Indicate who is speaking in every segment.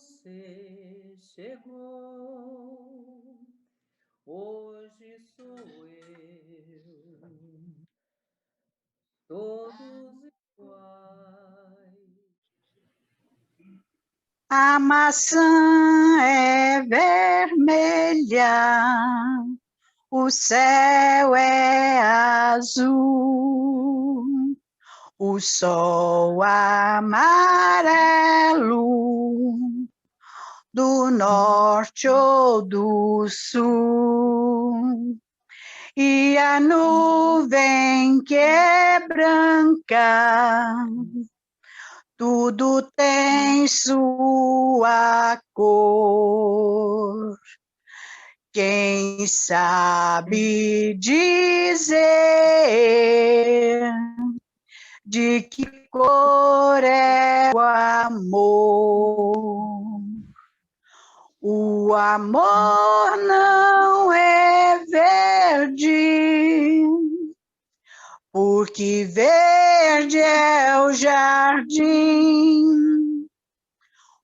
Speaker 1: você chegou, hoje sou eu, todos iguais.
Speaker 2: A maçã é vermelha, o céu é azul, o sol amarelo, do norte ou do sul. E a nuvem que é branca, tudo tem sua cor. Quem sabe dizer de que cor é o amor? O amor não é verde, porque verde é o jardim.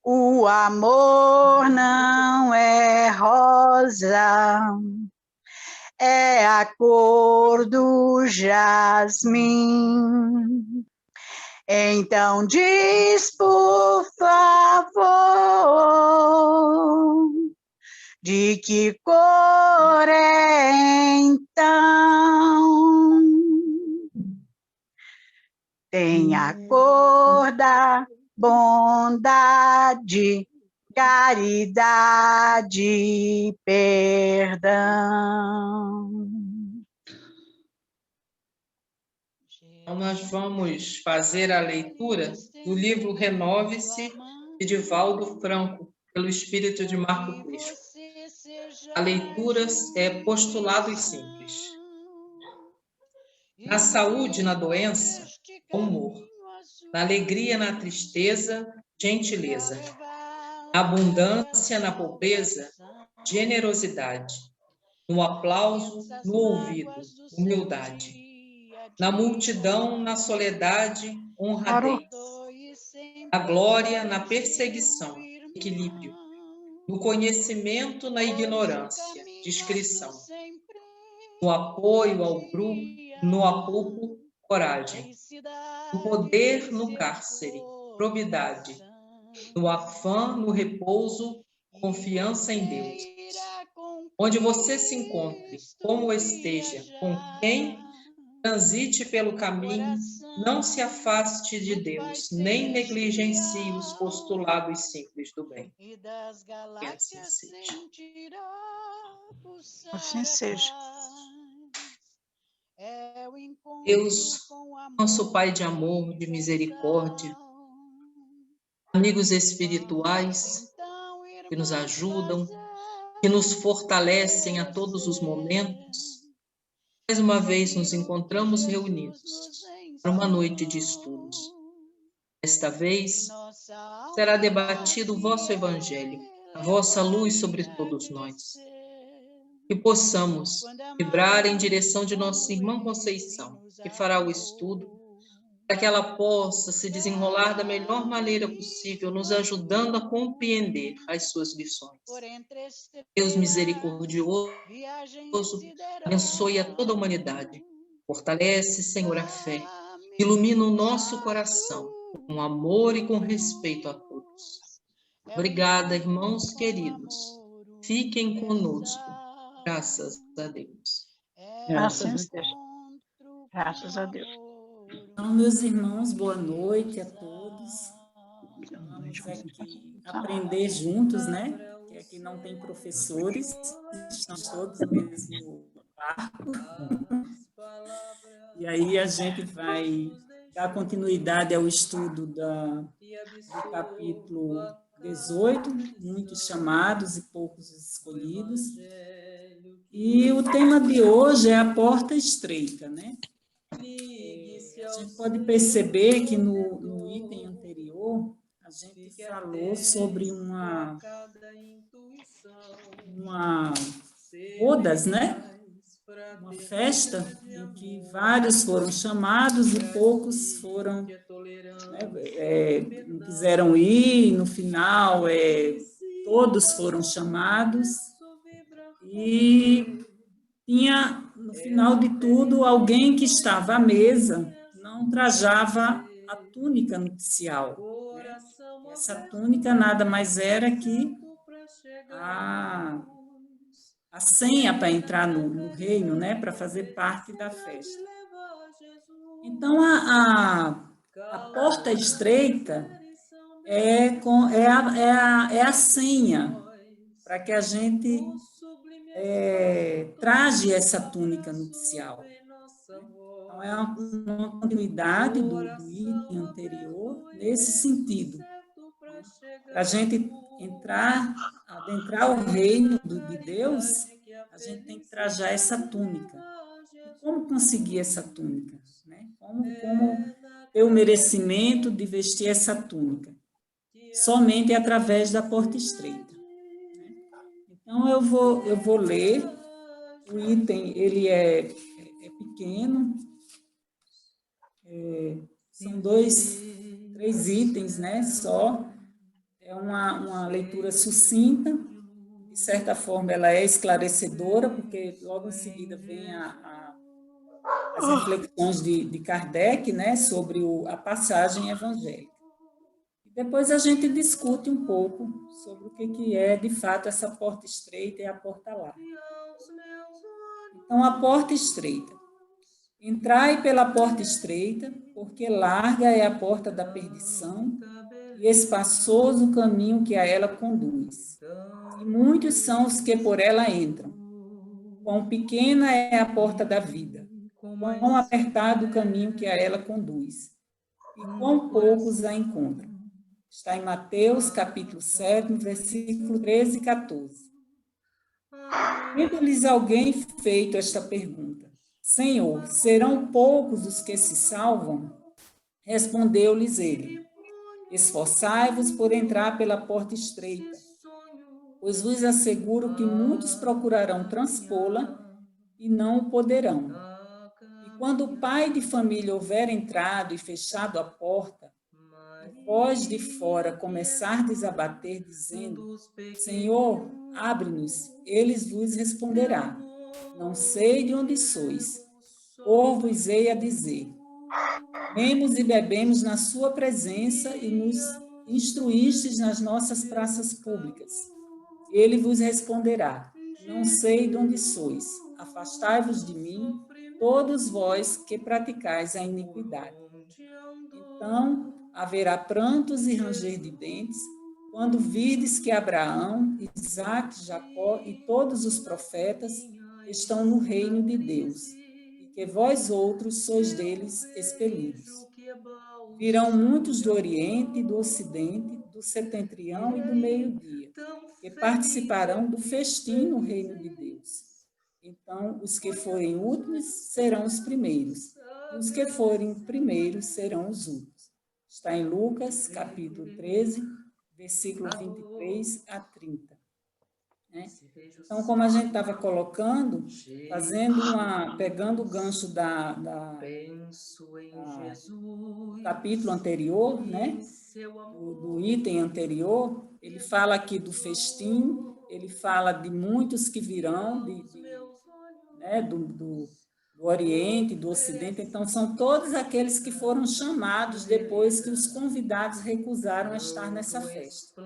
Speaker 2: O amor não é rosa, é a cor do jasmim. Então diz, por favor, de que cor é então? Tem a cor da bondade, caridade e perdão.
Speaker 1: Então, nós vamos fazer a leitura do livro Renove-se, de Divaldo Franco, pelo Espírito de Marco Crispo. A leitura é Postulados Simples. Na saúde, na doença, humor. Na alegria, na tristeza, gentileza. Na abundância, na pobreza, generosidade. No aplauso, no ouvido, humildade. Na multidão, na soledade, honradez. Na glória, na perseguição, equilíbrio. No conhecimento, na ignorância, discrição. No apoio ao grupo, no apouco, coragem. No poder, no cárcere, probidade. No afã, no repouso, confiança em Deus. Onde você se encontre, como esteja, com quem transite pelo caminho, não se afaste de Deus, nem negligencie os postulados simples do bem. Que assim seja.
Speaker 2: Assim seja.
Speaker 1: Deus, nosso Pai de amor, de misericórdia, amigos espirituais que nos ajudam, que nos fortalecem a todos os momentos, mais uma vez nos encontramos reunidos para uma noite de estudos. Desta vez será debatido o vosso Evangelho, a vossa luz sobre todos nós. Que possamos vibrar em direção de nossa irmã Conceição, que fará o estudo, para que ela possa se desenrolar da melhor maneira possível, nos ajudando a compreender as suas lições. Deus misericordioso, abençoe a toda a humanidade. Fortalece, Senhor, a fé. Ilumina o nosso coração, com amor e com respeito a todos. Obrigada, irmãos queridos. Fiquem conosco. Graças a Deus.
Speaker 2: Assim seja. Graças a Deus.
Speaker 3: Então, meus irmãos, boa noite a todos. Vamos aqui aprender juntos, né? Que aqui não tem professores, estamos todos no mesmo barco. E aí a gente vai dar continuidade ao estudo do capítulo 18, muitos chamados e poucos escolhidos. E o tema de hoje é a porta estreita, né? A gente pode perceber que no item anterior, a gente falou sobre uma bodas, né? uma festa em que vários foram chamados e poucos foram, né, não quiseram ir, no final todos foram chamados e tinha, no final de tudo, alguém que estava à mesa não trajava a túnica nupcial. Né? Essa túnica nada mais era que a senha para entrar no reino, né, para fazer parte da festa. Então, a porta estreita é a senha para que a gente traje essa túnica nupcial. Então, é uma continuidade do item anterior nesse sentido. Para a gente adentrar o reino de Deus, a gente tem que trajar essa túnica. E como conseguir essa túnica? Né? Como ter o merecimento de vestir essa túnica? Somente através da porta estreita. Então, eu vou ler. O item, ele é pequeno. São 3 itens, né, só. É uma leitura sucinta, de certa forma ela é esclarecedora, porque logo em seguida vem as reflexões de Kardec, né, sobre a passagem evangélica. Depois a gente discute um pouco sobre o que é, de fato, essa porta estreita e a porta larga. Então, a porta estreita. Entrai pela porta estreita, porque larga é a porta da perdição, e espaçoso o caminho que a ela conduz. E muitos são os que por ela entram. Quão pequena é a porta da vida, quão apertado o caminho que a ela conduz, e quão poucos a encontram. Está em Mateus, capítulo 7, versículo 13 e 14. Tendo-lhes alguém feito esta pergunta: Senhor, serão poucos os que se salvam? Respondeu-lhes ele: Esforçai-vos por entrar pela porta estreita, pois vos asseguro que muitos procurarão transpô-la e não o poderão. E quando o pai de família houver entrado e fechado a porta, e vós de fora começardes a bater, dizendo: Senhor, abre-nos, eles vos responderá: Não sei de onde sois. Ou vos hei a dizer: Comemos e bebemos na sua presença e nos instruístes nas nossas praças públicas. Ele vos responderá: Não sei de onde sois. Afastai-vos de mim, todos vós que praticais a iniquidade. Então haverá prantos e ranger de dentes, quando virdes que Abraão, Isaque, Jacó e todos os profetas estão no reino de Deus, e que vós outros sois deles expelidos. Virão muitos do Oriente, do Ocidente, do Setentrião e do Meio-Dia, que participarão do festim no reino de Deus. Então, os que forem últimos serão os primeiros, e os que forem primeiros serão os últimos. Está em Lucas, capítulo 13, versículo 23 a 30. Né? Então, como a gente estava colocando, pegando o gancho do capítulo anterior, né? do item anterior, ele fala aqui do festim, ele fala de muitos que virão, né? do Oriente, do Ocidente. Então, são todos aqueles que foram chamados depois que os convidados recusaram a estar nessa festa.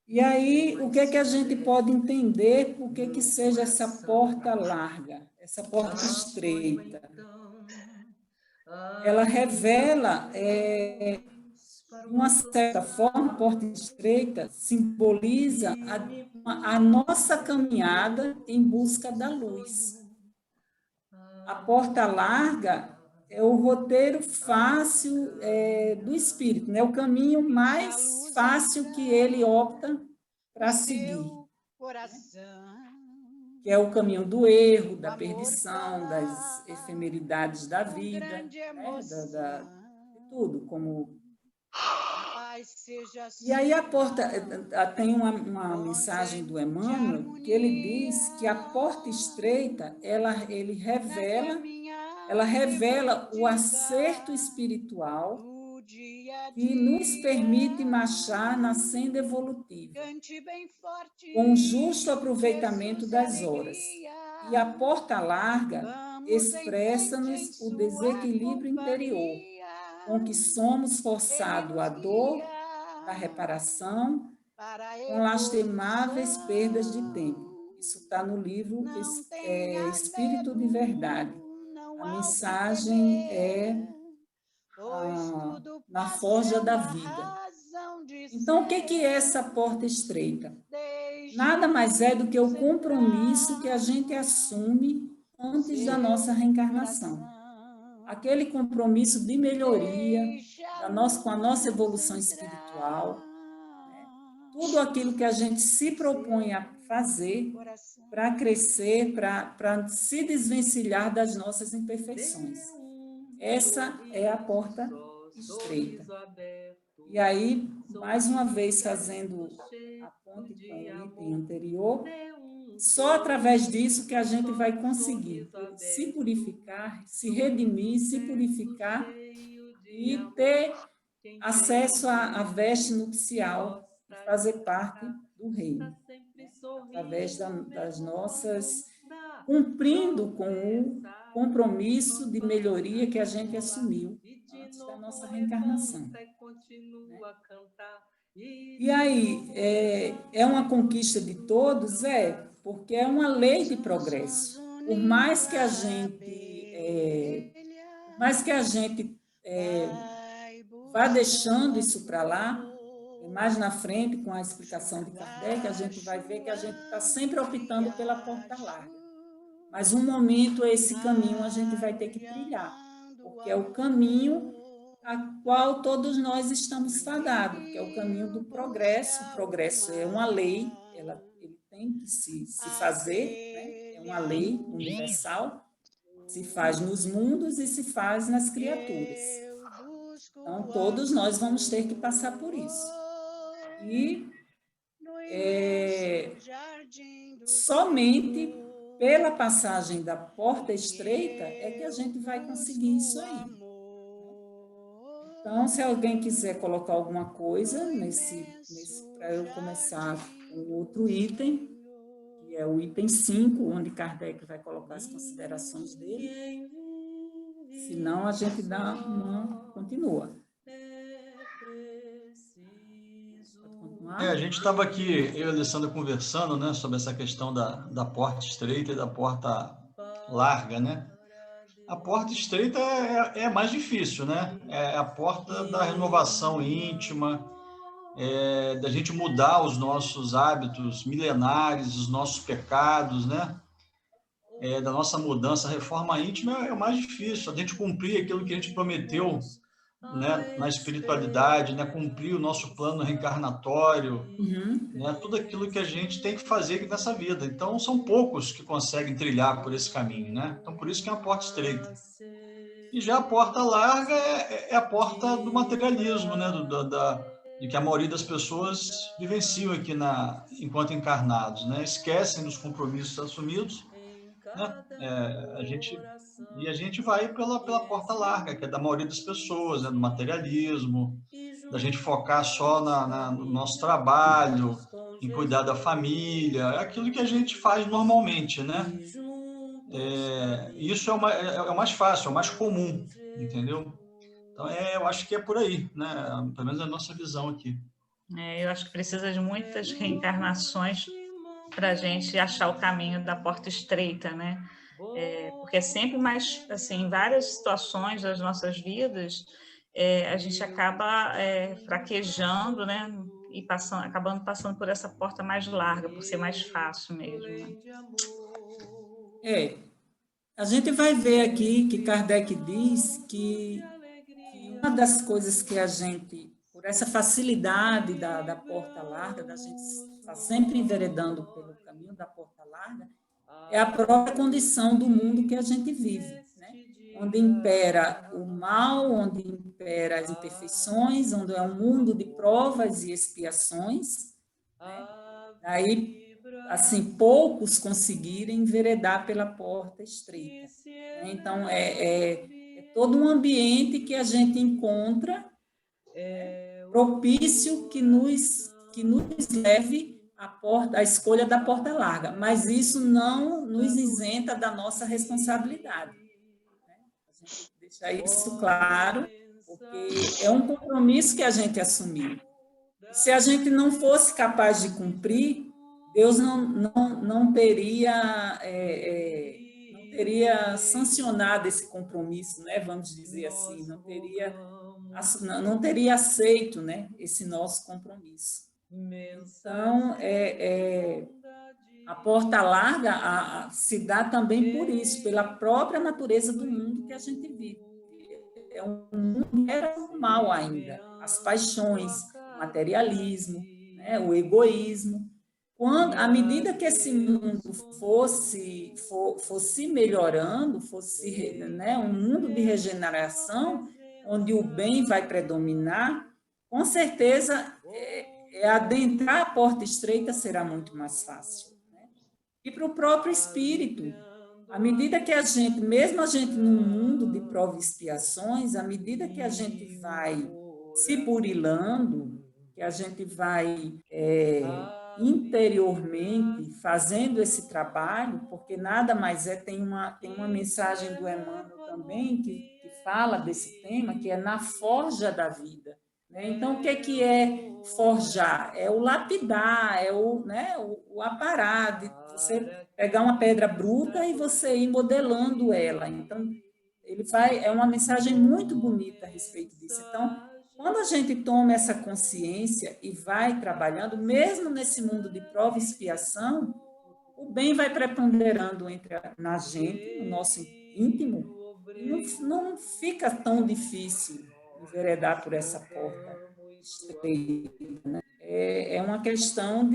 Speaker 3: E aí, o que a gente pode entender por que seja essa porta larga, essa porta estreita? Ela revela, de uma certa forma, a porta estreita simboliza a nossa caminhada em busca da luz. A porta larga é o roteiro fácil do espírito, né? O caminho mais fácil que ele opta para seguir, que é o caminho do erro, da perdição, das efemeridades da vida, né? De tudo, como E aí a porta, tem uma mensagem do Emmanuel, que ele diz que a porta estreita, ela revela o acerto espiritual que nos permite marchar na senda evolutiva, com justo aproveitamento das horas. E a porta larga expressa-nos o desequilíbrio interior, com que somos forçados à dor da reparação, com lastimáveis perdas de tempo. Isso está no livro Espírito de Verdade. A mensagem é na forja da vida. Então, o que é essa porta estreita? Nada mais é do que o compromisso que a gente assume antes da nossa reencarnação. Aquele compromisso de melhoria com a nossa evolução espiritual, né? Tudo aquilo que a gente se propõe a fazer para crescer, para se desvencilhar das nossas imperfeições. Essa é a porta estreita. E aí, mais uma vez, fazendo a ponte com o item anterior, só através disso que a gente vai conseguir se purificar, se redimir, se purificar e ter acesso à veste nupcial e fazer parte do reino, através das nossas, cumprindo com o compromisso de melhoria que a gente assumiu antes da nossa reencarnação. Né? E aí, é uma conquista de todos? Porque é uma lei de progresso. Por mais que a gente vá deixando isso para lá, mais na frente, com a explicação de Kardec, a gente vai ver que a gente está sempre optando pela porta larga. Mas um momento, esse caminho a gente vai ter que trilhar, porque é o caminho a qual todos nós estamos fadados, que é o caminho do progresso. O progresso é uma lei, ele tem que se fazer, né? É uma lei universal, se faz nos mundos e se faz nas criaturas. Então, todos nós vamos ter que passar por isso. E somente pela passagem da porta estreita é que a gente vai conseguir isso aí. Então, se alguém quiser colocar alguma coisa para eu começar com outro item, que é o item 5, onde Kardec vai colocar as considerações dele. Senão, a gente continua.
Speaker 4: A gente estava aqui, eu e a Alessandra, conversando, né, sobre essa questão da porta estreita e da porta larga, né? A porta estreita é mais difícil, né? É a porta da renovação íntima, da gente mudar os nossos hábitos milenares, os nossos pecados, né? Da nossa mudança, a reforma íntima é o mais difícil, a gente cumprir aquilo que a gente prometeu, né, na espiritualidade, né, cumprir o nosso plano reencarnatório, né, tudo aquilo que a gente tem que fazer nessa vida. Então, são poucos que conseguem trilhar por esse caminho, né? Então, por isso que é uma porta estreita. E já a porta larga é a porta do materialismo, né, de que a maioria das pessoas vivenciam aqui enquanto encarnados, né? Esquecem dos compromissos assumidos, né? A gente vai pela porta larga, que é da maioria das pessoas, né? Do materialismo, da gente focar só no nosso trabalho, em cuidar da família, é aquilo que a gente faz normalmente, né? Isso é o mais fácil, é o mais comum, entendeu? Então, eu acho que é por aí, né? Pelo menos a nossa visão aqui.
Speaker 2: Eu acho que precisa de muitas reencarnações para a gente achar o caminho da porta estreita, né? Porque é sempre mais, assim, em várias situações das nossas vidas, a gente acaba fraquejando, né? E acabando passando por essa porta mais larga, por ser mais fácil mesmo.
Speaker 3: Né? A gente vai ver aqui que Kardec diz que uma das coisas que a gente, por essa facilidade da porta larga, da gente estar sempre enveredando pelo caminho da porta larga, é a própria condição do mundo que a gente vive. Né? onde impera o mal, onde impera as imperfeições, onde é um mundo de provas e expiações, né? Aí, assim, poucos conseguirem enveredar pela porta estreita, né? Então, é todo um ambiente que a gente encontra, né, propício que nos leve à escolha da porta larga, mas isso não nos isenta da nossa responsabilidade. A gente deixa isso claro, porque é um compromisso que a gente assumiu. Se a gente não fosse capaz de cumprir, Deus não teria sancionado esse compromisso, né? Vamos dizer assim, não teria aceito, né, esse nosso compromisso. Então, a porta larga se dá também por isso, pela própria natureza do mundo que a gente vive. É um mundo que era mal ainda, as paixões, o materialismo, né, o egoísmo. À medida que esse mundo fosse melhorando, fosse, né, um mundo de regeneração, onde o bem vai predominar, com certeza adentrar a porta estreita será muito mais fácil. Né? E para o próprio espírito, à medida que mesmo a gente num mundo de provas e expiações, à medida que a gente vai se burilando, que a gente vai interiormente fazendo esse trabalho, porque nada mais tem uma mensagem do Emmanuel também que fala desse tema, que é na forja da vida. Né? Então, o que é forjar? É o lapidar, é o aparar, de você pegar uma pedra bruta e você ir modelando ela. Então, é uma mensagem muito bonita a respeito disso. Então, quando a gente toma essa consciência e vai trabalhando, mesmo nesse mundo de prova e expiação, o bem vai preponderando na gente, no nosso íntimo, e não fica tão difícil enveredar por essa porta estreita. Né? É uma questão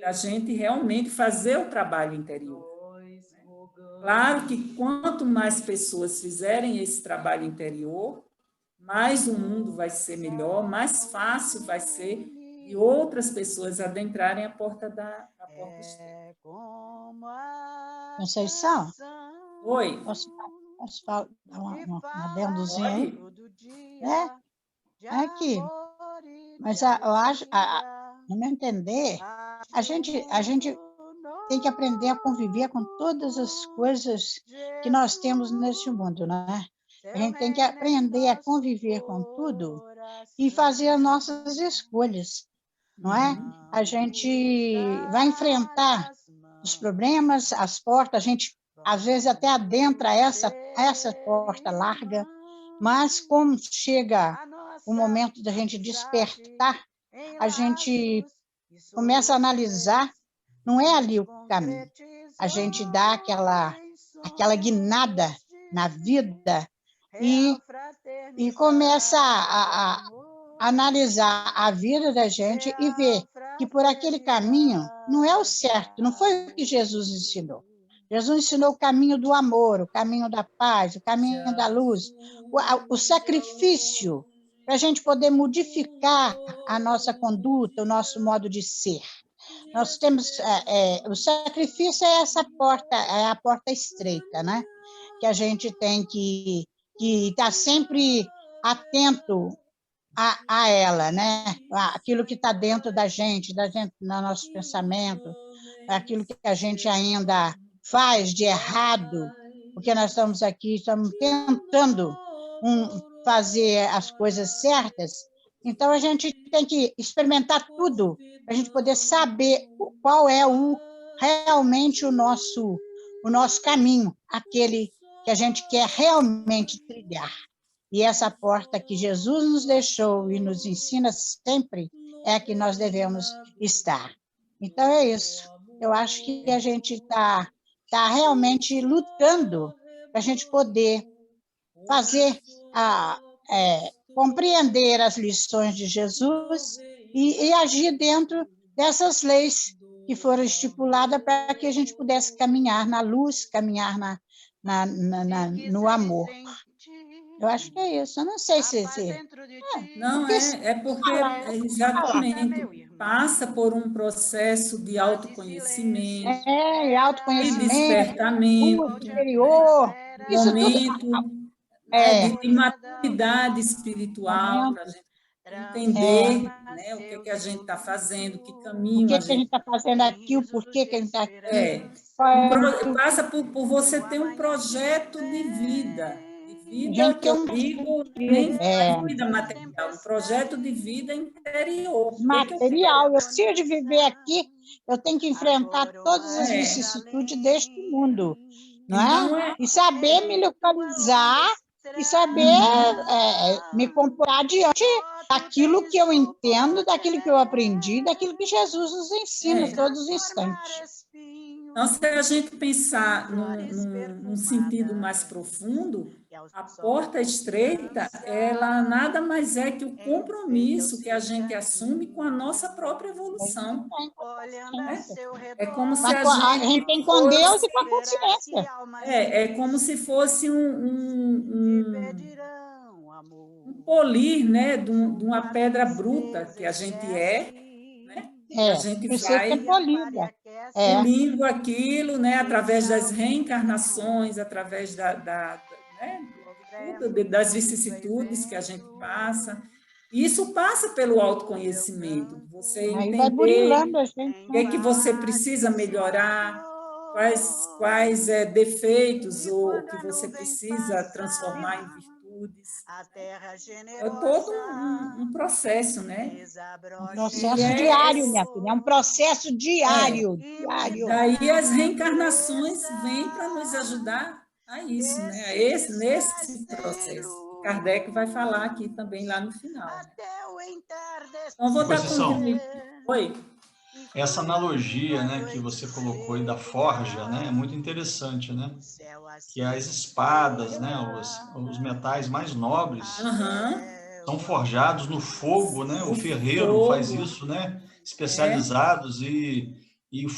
Speaker 3: da gente realmente fazer o trabalho interior. Claro que quanto mais pessoas fizerem esse trabalho interior, mais o mundo vai ser melhor, mais fácil vai ser de outras pessoas adentrarem a porta estreita.
Speaker 5: Conceição?
Speaker 3: Oi.
Speaker 5: Posso dar uma adendozinha aí? Aqui. Mas eu acho, no meu entender, a gente tem que aprender a conviver com todas as coisas que nós temos neste mundo, né? A gente tem que aprender a conviver com tudo e fazer as nossas escolhas, não é? A gente vai enfrentar os problemas, as portas, a gente às vezes até adentra essa porta larga, mas como chega o momento da gente despertar, a gente começa a analisar, não é ali o caminho. A gente dá aquela guinada na vida e começa a analisar a vida da gente e ver que por aquele caminho não é o certo, não foi o que Jesus ensinou. Jesus ensinou o caminho do amor, o caminho da paz, o caminho da luz, o sacrifício para a gente poder modificar a nossa conduta, o nosso modo de ser. Nós temos o sacrifício é a porta estreita, né? Que a gente tem que estar sempre atento a ela, né? Aquilo que está dentro da gente, no nosso pensamento, aquilo que a gente ainda faz de errado, porque nós estamos tentando fazer as coisas certas. Então, a gente tem que experimentar tudo para a gente poder saber qual é realmente o nosso caminho, aquele que a gente quer realmente trilhar. E essa porta que Jesus nos deixou e nos ensina sempre é a que nós devemos estar. Então, é isso. Eu acho que a gente está realmente lutando para a gente poder fazer compreender as lições de Jesus e agir dentro dessas leis que foram estipuladas para que a gente pudesse caminhar na luz, caminhar no amor. Eu acho que é isso. Eu não sei se...
Speaker 3: Não, é porque exatamente passa por um processo de autoconhecimento,
Speaker 5: e autoconhecimento,
Speaker 3: de despertamento,
Speaker 5: interior, isso
Speaker 3: momento de maturidade espiritual, para a gente entender né, o que a gente está fazendo, que caminho
Speaker 5: a gente está fazendo aqui, o porquê que a gente está aqui.
Speaker 3: Passa por você ter um projeto de vida. Que eu digo, nem vida material, um projeto de vida interior.
Speaker 5: Material. Eu preciso de viver aqui, eu tenho que enfrentar todas as vicissitudes deste mundo, não é? E saber me localizar e saber me comportar diante daquilo que eu entendo, daquilo que eu aprendi, daquilo que Jesus nos ensina todos os instantes.
Speaker 3: Então, se a gente pensar num sentido mais profundo, a porta estreita, ela nada mais é que o compromisso que a gente assume com a nossa própria evolução. Né? É como se a gente
Speaker 5: tem com Deus e com a consciência.
Speaker 3: É como se fosse um polir, né, de uma pedra bruta que a gente né? A gente vai polindo aquilo, né, através das reencarnações, através das vicissitudes que a gente passa. Isso passa pelo autoconhecimento. Você entender o que é que você precisa melhorar, quais defeitos ou que você precisa transformar em virtudes. É todo um processo, né?
Speaker 5: Um processo diário, minha filha. É um processo diário.
Speaker 3: Daí as reencarnações vêm para nos ajudar a isso, né? Nesse processo. Kardec vai falar aqui também lá no final. Então, vou dar continuidade. Oi.
Speaker 4: Essa analogia, né, que você colocou aí da forja, né, é muito interessante, né? Que as espadas, né, os metais mais nobres são forjados no fogo, né? O ferreiro faz isso, né? Especializados e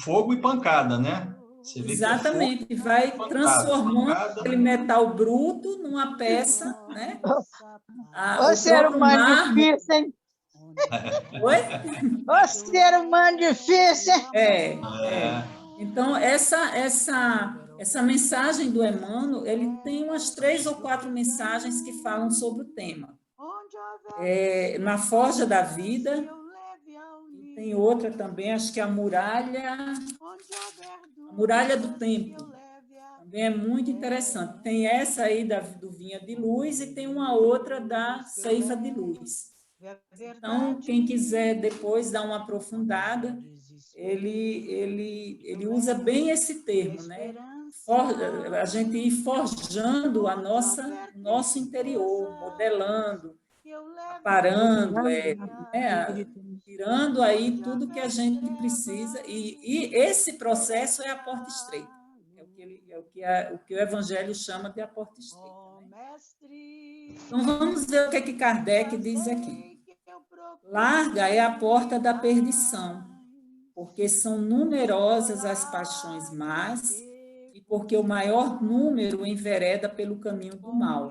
Speaker 4: fogo e pancada, né?
Speaker 3: Você vê exatamente, que vai transformando aquele metal bruto numa peça, né?
Speaker 5: O ser humano difícil, hein?
Speaker 3: Oi?
Speaker 5: O ser humano difícil,
Speaker 3: hein? Então, essa mensagem do Emmanuel, ele tem umas 3 ou 4 mensagens que falam sobre o tema. Na Forja da Vida, e tem outra também, acho que é a Muralha do Tempo. Também é muito interessante. Tem essa aí do Vinha de Luz e tem uma outra da Ceifa de Luz. Então, quem quiser depois dar uma aprofundada, ele usa bem esse termo, né? A gente ir forjando nosso interior, modelando, aparando, tirando aí tudo que a gente precisa. E esse processo é a porta estreita. É o que o Evangelho chama de a porta estreita. Né? Então, vamos ver o que Kardec diz aqui. Larga é a porta da perdição, porque são numerosas as paixões más e porque o maior número envereda pelo caminho do mal.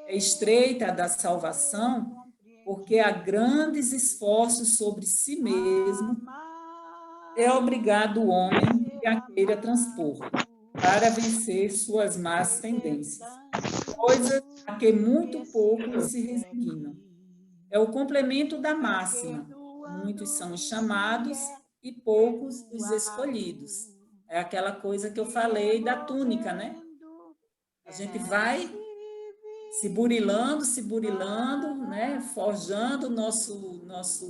Speaker 3: É estreita a da salvação, porque há grandes esforços sobre si mesmo, é obrigado o homem que a queira transpor, para vencer suas más tendências, coisas a que muito poucos se resignam. É o complemento da máxima. Muitos são os chamados e poucos os escolhidos. É aquela coisa que eu falei da túnica, né? A gente vai se burilando, né? Forjando o nosso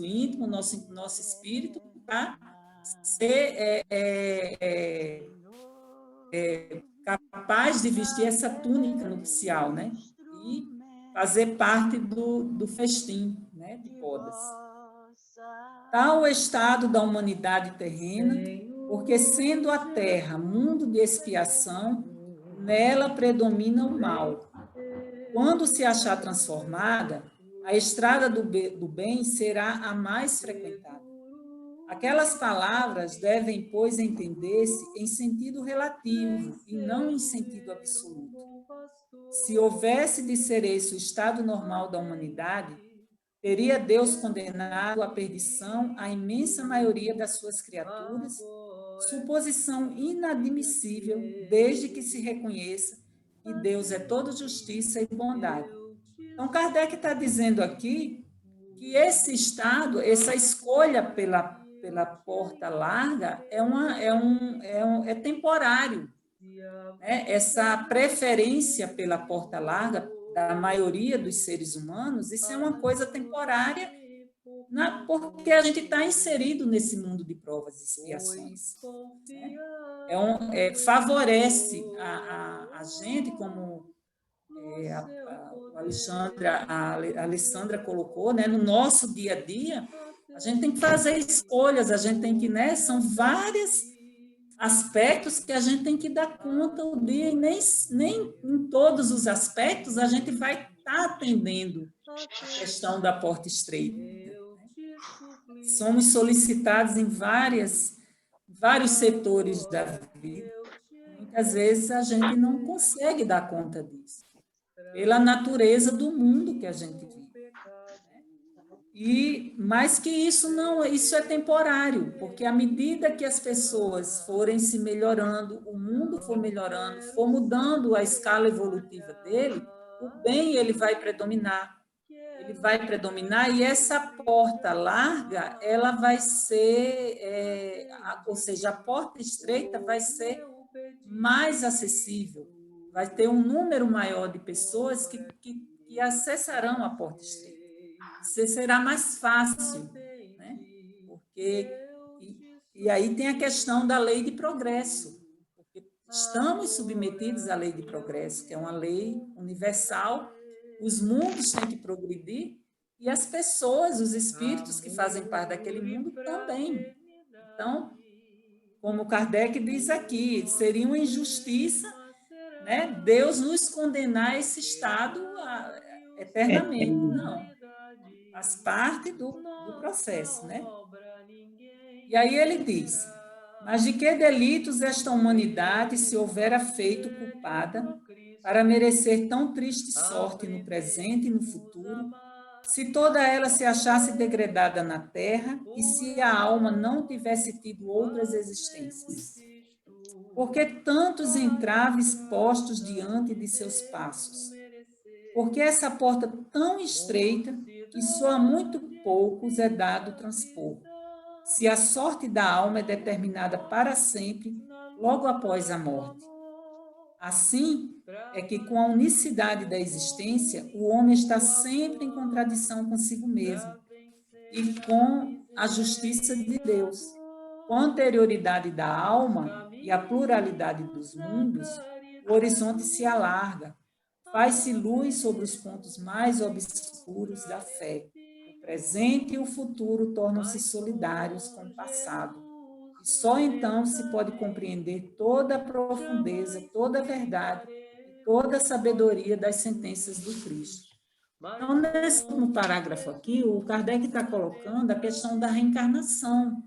Speaker 3: íntimo, nosso espírito, para ser capaz de vestir essa túnica nupcial, né? E fazer parte do festim, né? De bodas. Tal o estado da humanidade terrena, porque sendo a terra mundo de expiação, nela predomina o mal. Quando se achar transformada, a estrada do bem será a mais frequentada. Aquelas palavras devem, pois, entender-se em sentido relativo e não em sentido absoluto. Se houvesse de ser esse o estado normal da humanidade, teria Deus condenado à perdição a imensa maioria das suas criaturas? Suposição inadmissível, desde que se reconheça que Deus é toda justiça e bondade. Então, Kardec está dizendo aqui que esse estado, essa escolha pela porta larga é temporário. Né? Essa preferência pela porta larga da maioria dos seres humanos, isso é uma coisa temporária, porque a gente está inserido nesse mundo de provas e expiações. Né? Favorece a gente, como a Alessandra colocou, né? No nosso dia a dia, a gente tem que fazer escolhas, a gente tem que, né? São vários aspectos que a gente tem que dar conta o dia, e nem em todos os aspectos a gente vai estar atendendo a questão da porta estreita. Somos solicitados em vários setores da vida. Muitas vezes a gente não consegue dar conta disso, pela natureza do mundo que a gente vive. Mais que isso, isso é temporário, porque à medida que as pessoas forem se melhorando, o mundo for melhorando, for mudando a escala evolutiva dele, o bem ele vai predominar. Ele vai predominar, e essa porta larga, ela vai ser, ou seja, a porta estreita vai ser mais acessível, vai ter um número maior de pessoas que acessarão a porta estreita. Será mais fácil, né? Porque, e aí tem a questão da lei de progresso, porque estamos submetidos à lei de progresso, que é uma lei universal. Os mundos têm que progredir e as pessoas, os espíritos que fazem parte daquele mundo também. Então, como Kardec diz aqui, seria uma injustiça, né, Deus nos condenar a esse estado eternamente. Não. Faz parte do processo, né? E aí ele diz: mas de que delitos esta humanidade se houvera feito culpada para merecer tão triste sorte no presente e no futuro, se toda ela se achasse degradada na terra e se a alma não tivesse tido outras existências? Por que tantos entraves postos diante de seus passos? Por que essa porta tão estreita que só a muito poucos é dado transpor? Se a sorte da alma é determinada para sempre, logo após a morte. Assim, é que com a unicidade da existência, o homem está sempre em contradição consigo mesmo e com a justiça de Deus. Com a anterioridade da alma e a pluralidade dos mundos, o horizonte se alarga, faz-se luz sobre os pontos mais obscuros da fé. O presente e o futuro tornam-se solidários com o passado. E só então se pode compreender toda a profundeza, toda a verdade e toda a sabedoria das sentenças do Cristo. Então, nesse último parágrafo aqui, o Kardec está colocando a questão da reencarnação.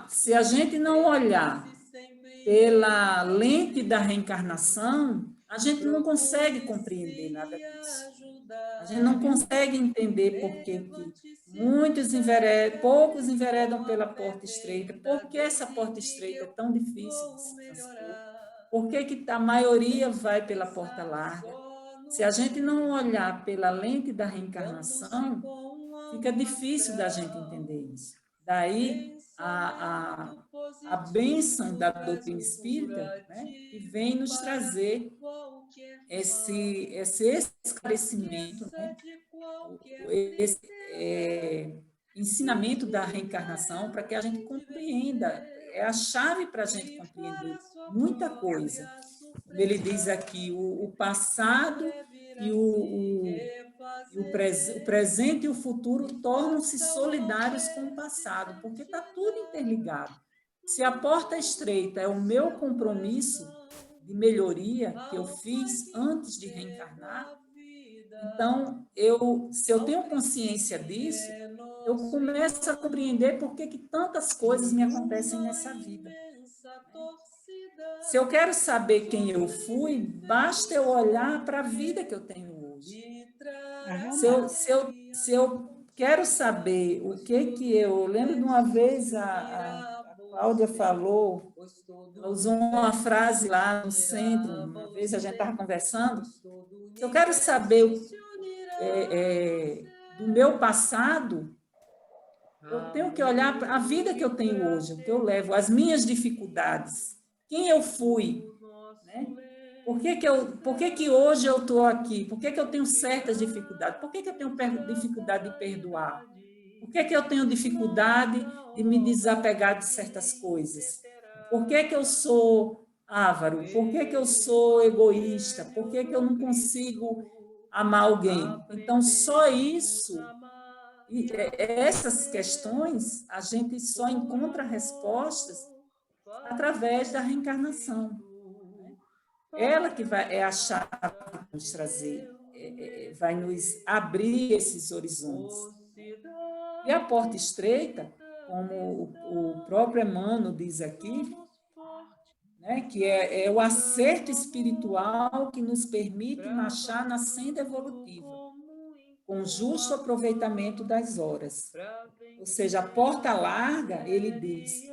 Speaker 3: Se a gente não olhar pela lente da reencarnação, a gente não consegue compreender nada disso. A gente não consegue entender por que poucos enveredam pela porta estreita, por que essa porta estreita é tão difícil de se transpor, por que a maioria vai pela porta larga. Se a gente não olhar pela lente da reencarnação, fica difícil da gente entender isso. Daí a bênção da doutrina espírita, né, que vem nos trazer esse esclarecimento, né, esse ensinamento da reencarnação, para que a gente compreenda, é a chave para a gente compreender muita coisa. Ele diz aqui, o passado e o presente e o futuro tornam-se solidários com o passado, porque está tudo interligado. Se a porta estreita é o meu compromisso de melhoria que eu fiz antes de reencarnar, Então, se eu tenho consciência disso, eu começo a compreender por que tantas coisas me acontecem nessa vida. Se eu quero saber quem eu fui, basta eu olhar para a vida que eu tenho hoje. Se eu quero saber o que eu lembro de uma vez a Cláudia falou, ela usou uma frase lá no centro, uma vez a gente estava conversando, se eu quero saber do meu passado, eu tenho que olhar para a vida que eu tenho hoje, o que eu levo, as minhas dificuldades, quem eu fui, né? Por que hoje eu estou aqui? Por que eu tenho certas dificuldades? Por que eu tenho dificuldade de perdoar? Por que eu tenho dificuldade de me desapegar de certas coisas? Por que eu sou avaro? Por que eu sou egoísta? Por que eu não consigo amar alguém? Então, só isso, essas questões, a gente só encontra respostas através da reencarnação. Ela que é a chave para nos trazer, vai nos abrir esses horizontes. E a porta estreita, como o próprio Emmanuel diz aqui, né, que é o acerto espiritual que nos permite marchar na senda evolutiva, com justo aproveitamento das horas. Ou seja, a porta larga, ele diz,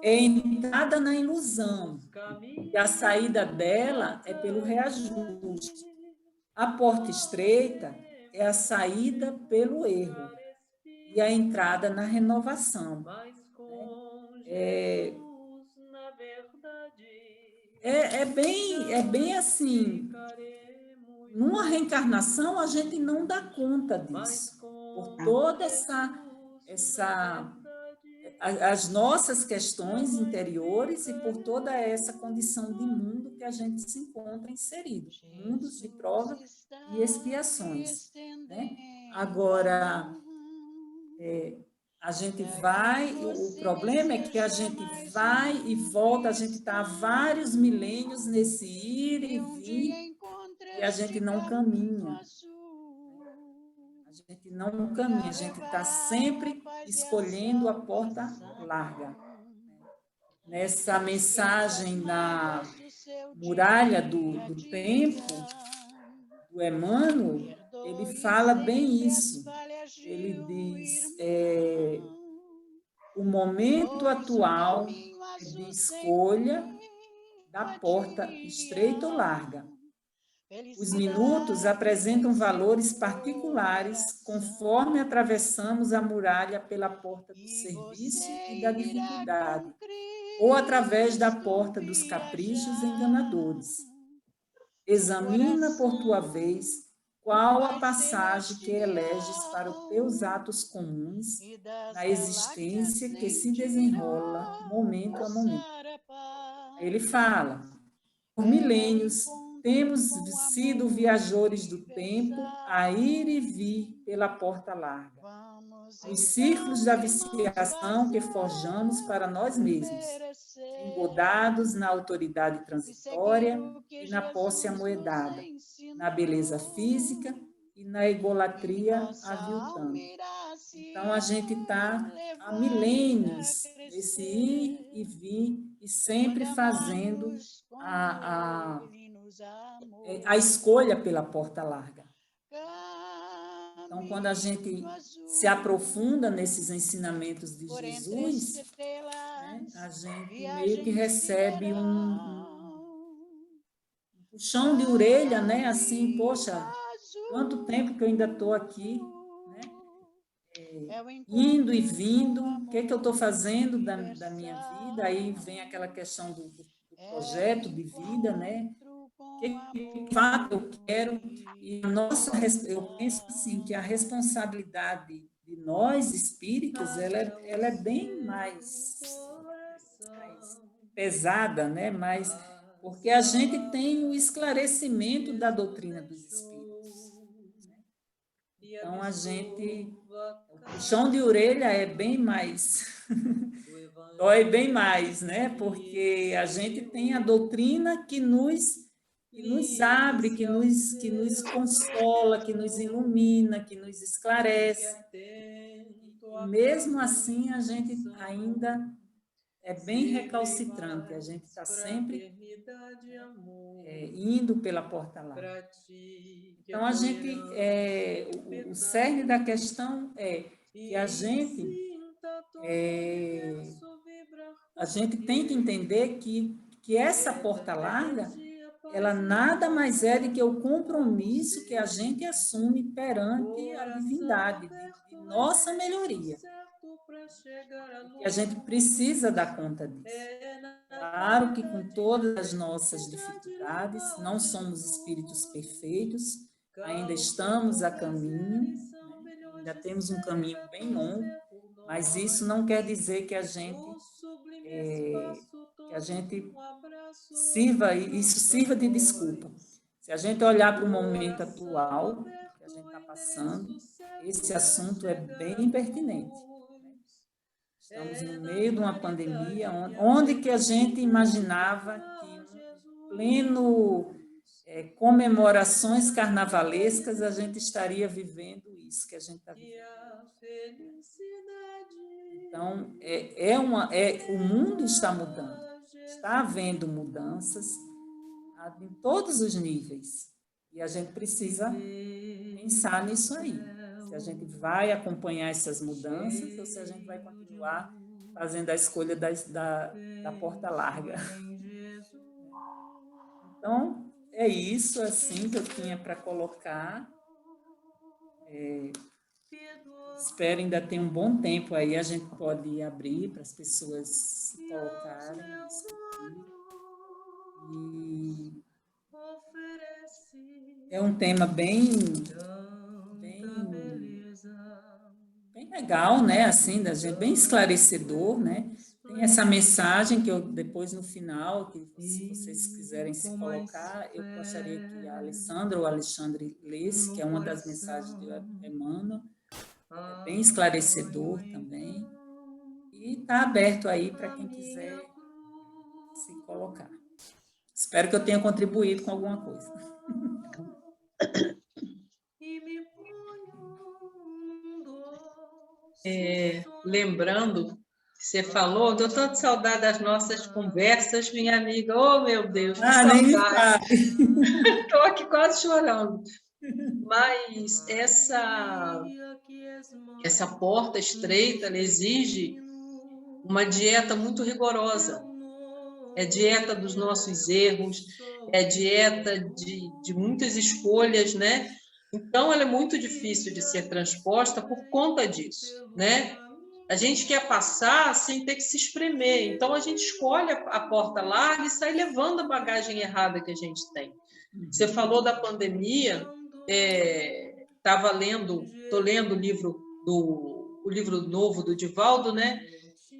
Speaker 3: é entrada na ilusão, e a saída dela é pelo reajuste. A porta estreita é a saída pelo erro e a entrada na renovação. É bem assim, numa reencarnação a gente não dá conta disso, por toda as nossas questões interiores e por toda essa condição de mundo que a gente se encontra inserido, mundos de prova e expiações, né? Agora, a gente vai, o problema é que a gente vai e volta, a gente está há vários milênios nesse ir e vir e a gente não caminha. A gente não caminha, a gente está sempre escolhendo a porta larga. Nessa mensagem da muralha do tempo, do Emmanuel, ele fala bem isso. Ele diz, o momento atual é de escolha da porta estreita ou larga. Os minutos apresentam valores particulares conforme atravessamos a muralha pela porta do serviço e da dificuldade, ou através da porta dos caprichos enganadores. Examina, por tua vez, qual a passagem que eleges para os teus atos comuns na existência que se desenrola momento a momento. Ele fala, por milênios, temos sido viajores do tempo a ir e vir pela porta larga. Os círculos da viciação que forjamos para nós mesmos, engodados na autoridade transitória e na posse amoedada, na beleza física e na egolatria aviltante. Então, a gente está há milênios nesse ir e vir e sempre fazendo a escolha pela porta larga. Então, quando a gente se aprofunda nesses ensinamentos de Jesus, né, a gente meio que recebe um puxão de orelha, né? Assim, poxa, quanto tempo que eu ainda estou aqui, né? Indo e vindo, o que eu estou fazendo da minha vida? Aí vem aquela questão do projeto de vida, né? Que fato eu quero, e eu penso assim, que a responsabilidade de nós espíritas, ela é bem mais pesada, né? Porque a gente tem o esclarecimento da doutrina dos espíritos. Então, a gente, o puxão de orelha é bem mais, dói bem mais, né? Porque a gente tem a doutrina que nos que nos abre, que nos consola, que nos ilumina, que nos esclarece. E mesmo assim, a gente ainda é bem recalcitrante, a gente está sempre indo pela porta larga. Então, o cerne da questão é que a gente tem que entender que essa porta larga, ela nada mais é do que o compromisso que a gente assume perante a divindade, de nossa melhoria. E a gente precisa dar conta disso. Claro que com todas as nossas dificuldades, não somos espíritos perfeitos, ainda estamos a caminho, ainda temos um caminho bem longo, mas isso não quer dizer que a gente sirva de desculpa. Se a gente olhar para o momento atual que a gente está passando, esse assunto é bem pertinente. Estamos no meio de uma pandemia, onde que a gente imaginava que, pleno comemorações carnavalescas, a gente estaria vivendo isso que a gente está vivendo. Então, o mundo está mudando, está havendo mudanças em todos os níveis, e a gente precisa pensar nisso aí. Se a gente vai acompanhar essas mudanças ou se a gente vai continuar fazendo a escolha da porta larga. Então, é isso assim que eu tinha para colocar. Espero ainda ter um bom tempo aí, a gente pode abrir para as pessoas se colocarem, discutir. E é um tema bem legal, né? Assim, bem esclarecedor, né? Tem essa mensagem que eu depois no final, que se vocês quiserem se colocar, eu gostaria que a Alessandra ou o Alexandre lesse, que é uma das mensagens de Emmanuel, é bem esclarecedor também, e está aberto aí para quem quiser se colocar. Espero que eu tenha contribuído com alguma coisa.
Speaker 1: Lembrando que você falou, deu tanta saudade das nossas conversas, minha amiga. Oh, meu Deus, que saudade. Estou aqui quase chorando. Mas essa porta estreita, ela exige uma dieta muito rigorosa. É dieta dos nossos erros, é dieta de muitas escolhas, né? Então, ela é muito difícil de ser transposta por conta disso, né? A gente quer passar sem ter que se espremer. Então, a gente escolhe a porta larga e sai levando a bagagem errada que a gente tem. Você falou da pandemia, estou lendo o livro novo do Divaldo, né?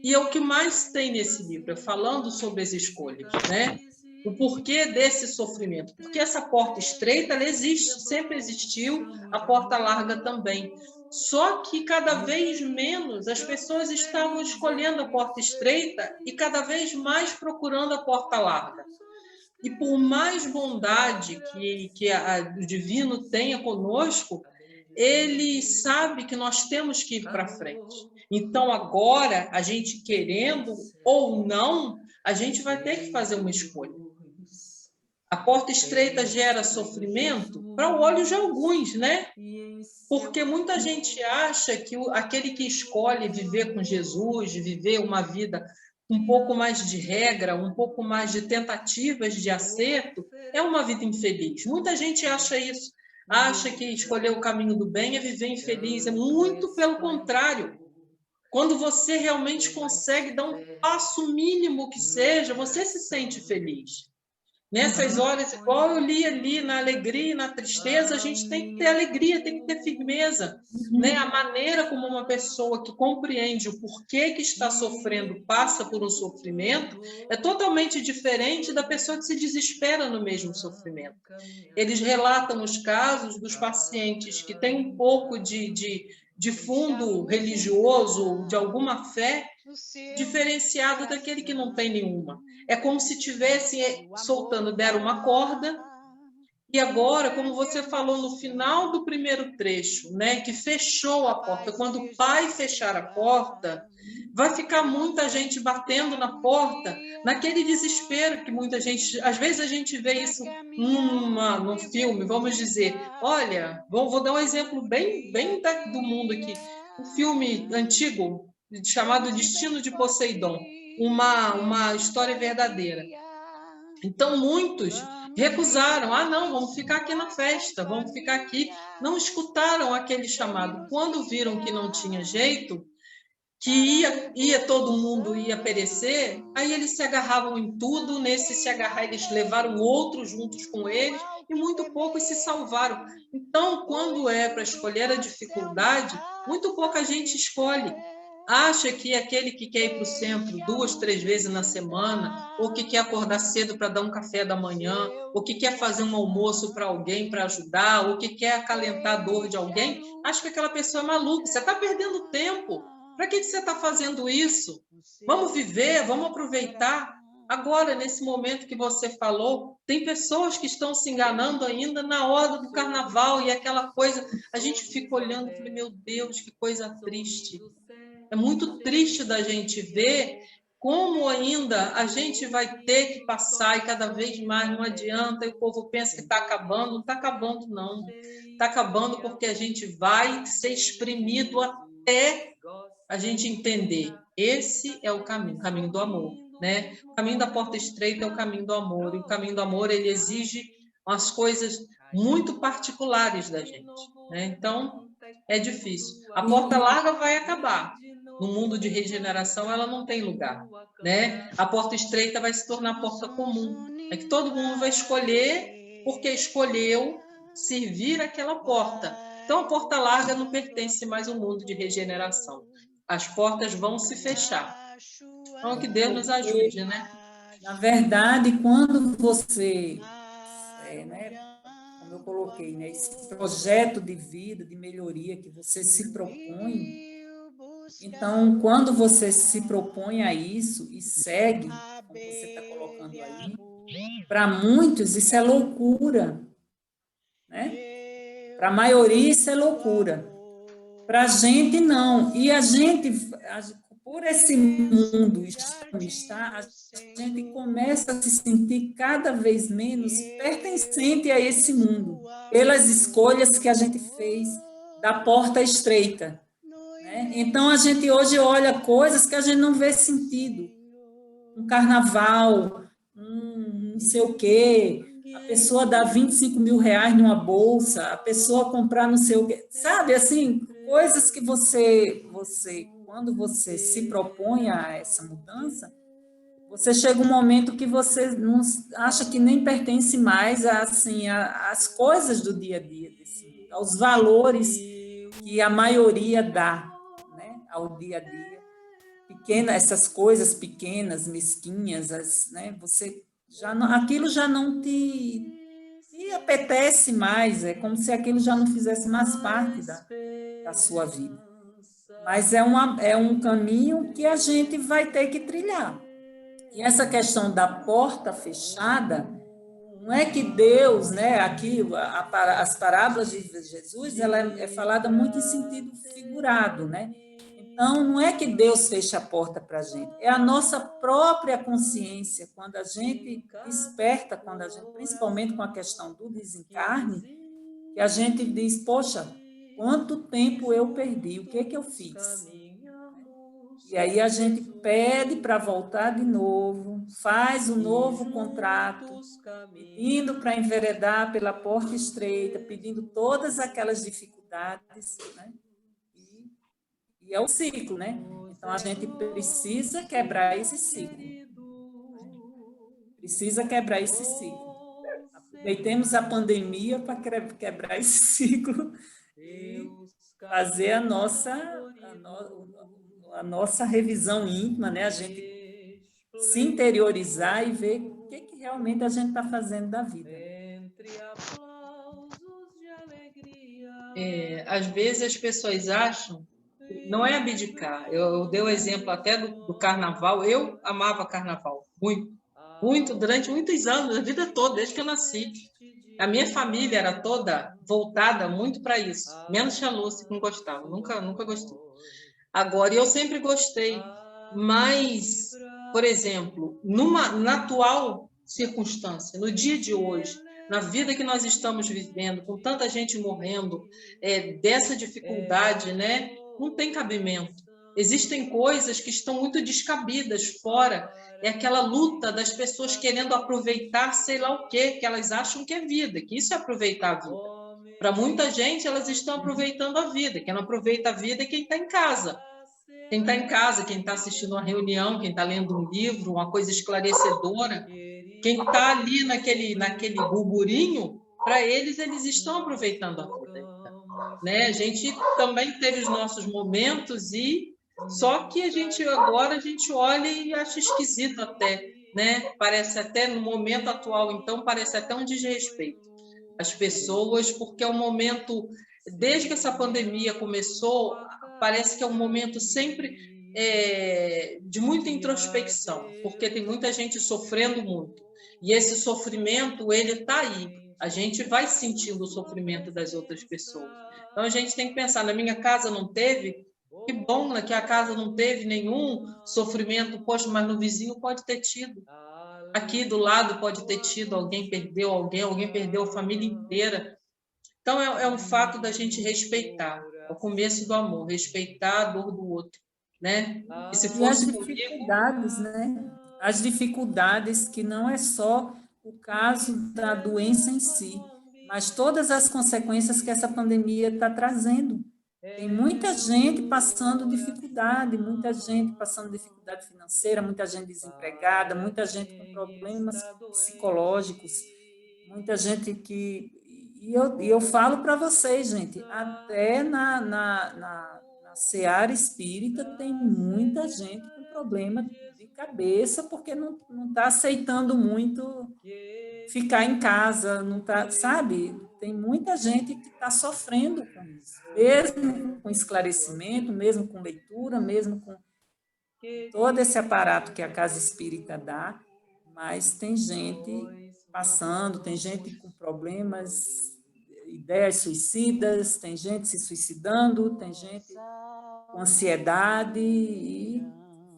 Speaker 1: E é o que mais tem nesse livro, é falando sobre as escolhas, né? O porquê desse sofrimento. Porque essa porta estreita, ela existe, sempre existiu, a porta larga também. Só que cada vez menos as pessoas estavam escolhendo a porta estreita e cada vez mais procurando a porta larga. E por mais bondade que o divino tenha conosco, ele sabe que nós temos que ir para frente. Então, agora, a gente querendo ou não, a gente vai ter que fazer uma escolha. A porta estreita gera sofrimento para o olho de alguns, né? Porque muita gente acha que aquele que escolhe viver com Jesus, viver uma vida um pouco mais de regra, um pouco mais de tentativas de acerto, é uma vida infeliz. Muita gente acha isso. Acha que escolher o caminho do bem é viver infeliz. É muito pelo contrário. Quando você realmente consegue dar um passo mínimo que seja, você se sente feliz. Nessas horas, igual eu li ali, na alegria e na tristeza, a gente tem que ter alegria, tem que ter firmeza. Né? A maneira como uma pessoa que compreende o porquê que está sofrendo passa por um sofrimento é totalmente diferente da pessoa que se desespera no mesmo sofrimento. Eles relatam os casos dos pacientes que têm um pouco de fundo religioso, de alguma fé, diferenciado daquele que não tem nenhuma. É como se tivesse soltando, deram uma corda E agora, como você falou no final do primeiro trecho, né, que fechou a porta, quando o Pai fechar a porta, vai ficar muita gente batendo na porta, naquele desespero que muita gente... Às vezes a gente vê isso num filme, vamos dizer, olha, vou dar um exemplo bem do mundo aqui, um filme antigo chamado Destino de Poseidon, uma história verdadeira. Então, muitos recusaram. Ah, não, vamos ficar aqui na festa, vamos ficar aqui. Não escutaram aquele chamado. Quando viram que não tinha jeito, que todo mundo ia perecer, aí eles se agarravam em tudo. Nesse se agarrar, eles levaram outros juntos com eles, e muito poucos se salvaram. Então, quando é para escolher a dificuldade, muito pouca gente escolhe. Acha que aquele que quer ir para o centro 2, 3 vezes na semana, ou que quer acordar cedo para dar um café da manhã, ou que quer fazer um almoço para alguém para ajudar, ou que quer acalentar a dor de alguém, acha que aquela pessoa é maluca. Você está perdendo tempo. Para que você está fazendo isso? Vamos viver, vamos aproveitar. Agora, nesse momento que você falou, tem pessoas que estão se enganando ainda na hora do carnaval, e aquela coisa, a gente fica olhando e fala, meu Deus, que coisa triste. É muito triste da gente ver como ainda a gente vai ter que passar, e cada vez mais não adianta, e o povo pensa que está acabando. Não está acabando, não. Está acabando porque a gente vai ser exprimido até a gente entender. Esse é o caminho do amor, né? O caminho da porta estreita é o caminho do amor, e o caminho do amor, ele exige umas coisas muito particulares da gente, né? Então, é difícil. A porta larga vai acabar. No mundo de regeneração, ela não tem lugar, né? A porta estreita vai se tornar porta comum. É que todo mundo vai escolher porque escolheu servir aquela porta. Então, a porta larga não pertence mais ao mundo de regeneração. As portas vão se fechar. Então, que Deus nos ajude, né?
Speaker 3: Na verdade, quando você, né, como eu coloquei, né, esse projeto de vida, de melhoria que você se propõe, então, quando você se propõe a isso e segue, como você está colocando aí, para muitos isso é loucura, né? Para a maioria isso é loucura. Para a gente, não. E a gente, por esse mundo estar, a gente começa a se sentir cada vez menos pertencente a esse mundo, pelas escolhas que a gente fez da porta estreita. Né? Então, a gente hoje olha coisas que a gente não vê sentido. Um carnaval, não sei o quê, a pessoa dá 25 mil reais numa bolsa, a pessoa comprar não sei o quê. Sabe, assim, coisas que você, quando você se propõe a essa mudança, você chega um momento que você não acha que nem pertence mais assim, às coisas do dia a dia, aos valores que a maioria dá, né, ao dia a dia. Essas coisas pequenas, mesquinhas, né, você já não, aquilo já não te apetece mais, é como se aquilo já não fizesse mais parte da sua vida. Mas é um caminho que a gente vai ter que trilhar. E essa questão da porta fechada, não é que Deus, né, aqui, as parábolas de Jesus, ela é falada muito em sentido figurado, né? Então, não é que Deus fecha a porta para a gente, é a nossa própria consciência, quando a gente desperta, principalmente com a questão do desencarne, que a gente diz, poxa, quanto tempo eu perdi, o que é que eu fiz? E aí a gente pede para voltar de novo, faz um novo contrato, pedindo para enveredar pela porta estreita, pedindo todas aquelas dificuldades, né? E é o ciclo, né? Então, a gente precisa quebrar esse ciclo. Precisa quebrar esse ciclo. Aproveitemos a pandemia para quebrar esse ciclo e fazer a nossa revisão íntima, né? A gente se interiorizar e ver o que realmente a gente está fazendo da vida.
Speaker 1: Às vezes as pessoas acham, não é abdicar. Eu dei o exemplo até do carnaval. Eu amava carnaval, muito, durante muitos anos, a vida toda, desde que eu nasci. A minha família era toda voltada muito para isso, menos tia Lúcia, que não gostava, nunca gostou. Agora, eu sempre gostei, mas, por exemplo, na atual circunstância, no dia de hoje, na vida que nós estamos vivendo, com tanta gente morrendo, dessa dificuldade, né? Não tem cabimento. Existem coisas que estão muito descabidas fora. É aquela luta das pessoas querendo aproveitar sei lá o quê, que elas acham que é vida, que isso é aproveitar a vida. Para muita gente, elas estão aproveitando a vida. Quem não aproveita a vida é quem está em casa. Quem está em casa, quem está assistindo uma reunião, quem está lendo um livro, uma coisa esclarecedora, quem está ali naquele burburinho, para eles estão aproveitando a vida. Né? A gente também teve os nossos momentos, só que agora a gente olha e acha esquisito até. Né? Parece até, no momento atual, então, parece até um desrespeito às pessoas, porque é um momento, desde que essa pandemia começou, parece que é um momento sempre de muita introspecção, porque tem muita gente sofrendo muito. E esse sofrimento, ele está aí. A gente vai sentindo o sofrimento das outras pessoas. Então, a gente tem que pensar, na minha casa não teve? Que bom, né, que a casa não teve nenhum sofrimento, poxa, mas no vizinho pode ter tido. Aqui do lado pode ter tido, alguém perdeu a família inteira. Então, é um fato da gente respeitar, é o começo do amor, respeitar a dor do outro, né?
Speaker 3: E se fosse as dificuldades, né? As dificuldades que não é só o caso da doença em si, mas todas as consequências que essa pandemia está trazendo. Tem muita gente passando dificuldade, muita gente passando dificuldade financeira, muita gente desempregada, muita gente com problemas psicológicos, muita gente que... E eu falo para vocês, gente, até na seara espírita tem muita gente com problema de cabeça, porque não está aceitando muito ficar em casa, não tá, sabe? Tem muita gente que está sofrendo com isso, mesmo com esclarecimento, mesmo com leitura, mesmo com todo esse aparato que a casa espírita dá, mas tem gente passando, tem gente com problemas, ideias suicidas, tem gente se suicidando, tem gente com ansiedade e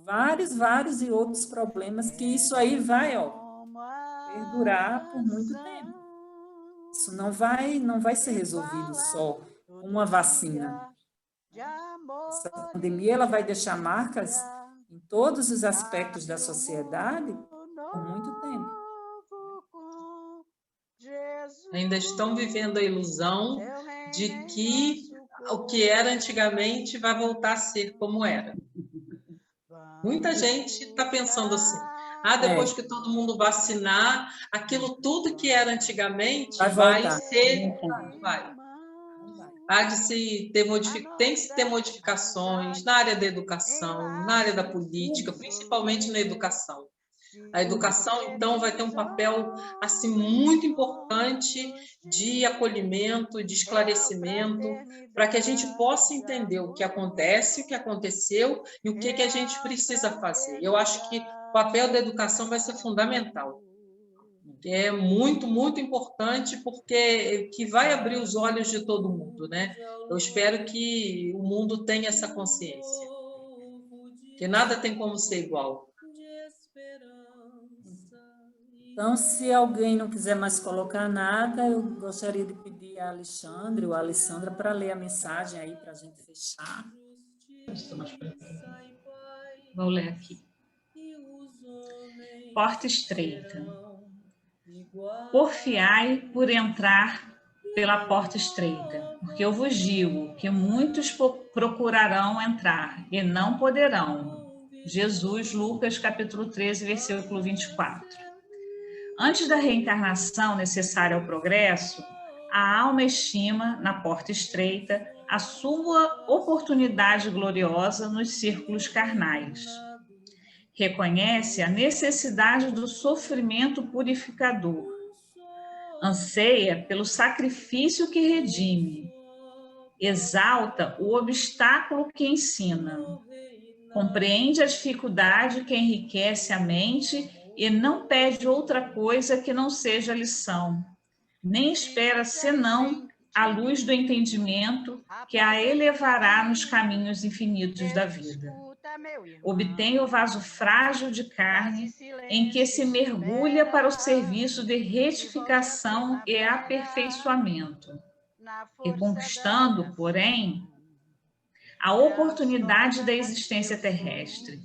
Speaker 3: vários e outros problemas, que isso aí vai, perdurar por muito tempo. Isso não vai ser resolvido só com uma vacina. Essa pandemia ela vai deixar marcas em todos os aspectos da sociedade por muito tempo.
Speaker 1: Ainda estão vivendo a ilusão de que o que era antigamente vai voltar a ser como era. Muita gente está pensando assim, depois que todo mundo vacinar, aquilo tudo que era antigamente vai ser... Vai. Tem que se ter modificações na área da educação, na área da política, principalmente na educação. A educação, então, vai ter um papel assim, muito importante de acolhimento, de esclarecimento, para que a gente possa entender o que acontece, o que aconteceu e o que a gente precisa fazer. Eu acho que o papel da educação vai ser fundamental. É muito, muito importante, porque que vai abrir os olhos de todo mundo, né? Eu espero que o mundo tenha essa consciência, que nada tem como ser igual.
Speaker 3: Então, se alguém não quiser mais colocar nada, eu gostaria de pedir a Alexandre ou a Alessandra para ler a mensagem aí para a gente fechar.
Speaker 2: Vou ler aqui. Porta estreita. Porfiai por entrar pela porta estreita, porque eu vos digo que muitos procurarão entrar e não poderão. Jesus, Lucas, capítulo 13, versículo 24. Antes da reencarnação necessária ao progresso, a alma estima, na porta estreita, a sua oportunidade gloriosa nos círculos carnais. Reconhece a necessidade do sofrimento purificador. Anseia pelo sacrifício que redime. Exalta o obstáculo que ensina. Compreende a dificuldade que enriquece a mente e não pede outra coisa que não seja lição. nem espera senão a luz do entendimento que a elevará nos caminhos infinitos da vida. Obtém o vaso frágil de carne em que se mergulha para o serviço de retificação e aperfeiçoamento, reconquistando, porém, a oportunidade da existência terrestre.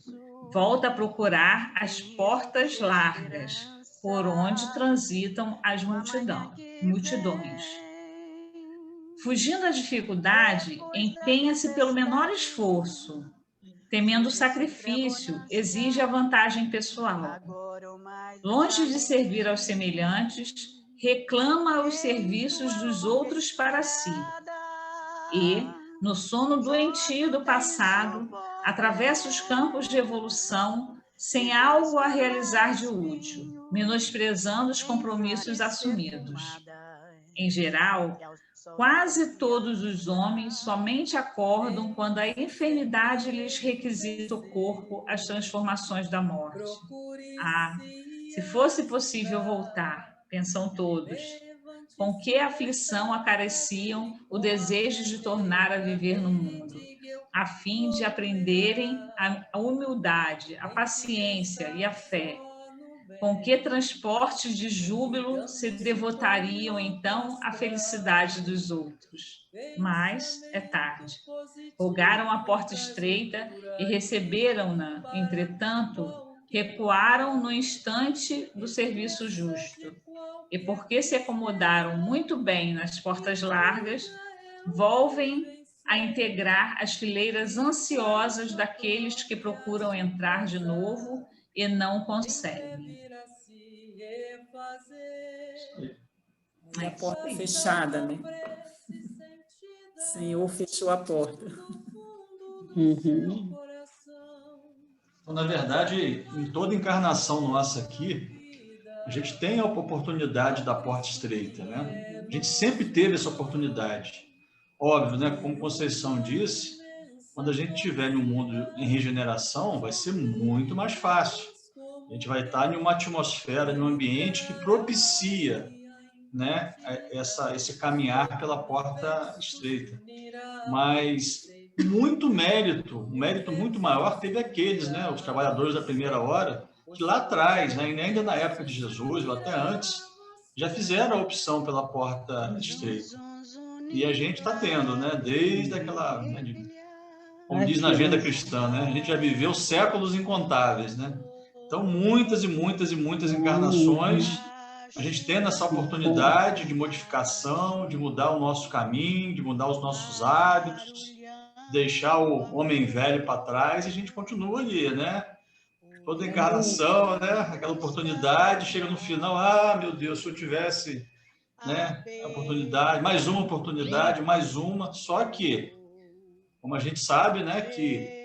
Speaker 2: Volta a procurar as portas largas, por onde transitam as multidões. Fugindo à dificuldade, empenha-se pelo menor esforço, temendo o sacrifício, exige a vantagem pessoal. Longe de servir aos semelhantes, reclama os serviços dos outros para si. E, no sono doentio do passado, atravessa os campos de evolução sem algo a realizar de útil, menosprezando os compromissos assumidos. Em geral, quase todos os homens somente acordam quando a enfermidade lhes requisita o corpo as transformações da morte. Ah, se fosse possível voltar, pensam todos, com que aflição acariciam o desejo de tornar a viver no mundo, a fim de aprenderem a humildade, a paciência e a fé. Com que transportes de júbilo se devotariam, então, à felicidade dos outros? Mas é tarde. Rogaram a porta estreita e receberam-na, entretanto, recuaram no instante do serviço justo. E porque se acomodaram muito bem nas portas largas, volvem a integrar as fileiras ansiosas daqueles que procuram entrar de novo e não conseguem.
Speaker 3: E a porta fechada, né? O Senhor fechou a porta.
Speaker 5: Uhum.
Speaker 4: Então, na verdade, em toda encarnação nossa aqui, a gente tem a oportunidade da porta estreita, né? A gente sempre teve essa oportunidade. Óbvio, né? Como Conceição disse, quando a gente estiver no mundo em regeneração, vai ser muito mais fácil. A gente vai estar em uma atmosfera, em um ambiente que propicia, né, esse caminhar pela porta estreita. Mas muito mérito, um mérito muito maior teve aqueles, né, os trabalhadores da primeira hora, que lá atrás, né, ainda na época de Jesus, ou até antes, já fizeram a opção pela porta estreita. E a gente está tendo, né, desde aquela, né, como diz na agenda cristã, né, a gente já viveu séculos incontáveis, né? Então, muitas e muitas e muitas encarnações, a gente tendo essa oportunidade de modificação, de mudar o nosso caminho, de mudar os nossos hábitos, deixar o homem velho para trás, e a gente continua ali, né? Toda encarnação, né? Aquela oportunidade, chega no final, ah, meu Deus, se eu tivesse, né, a oportunidade, mais uma, só que, como a gente sabe, né, que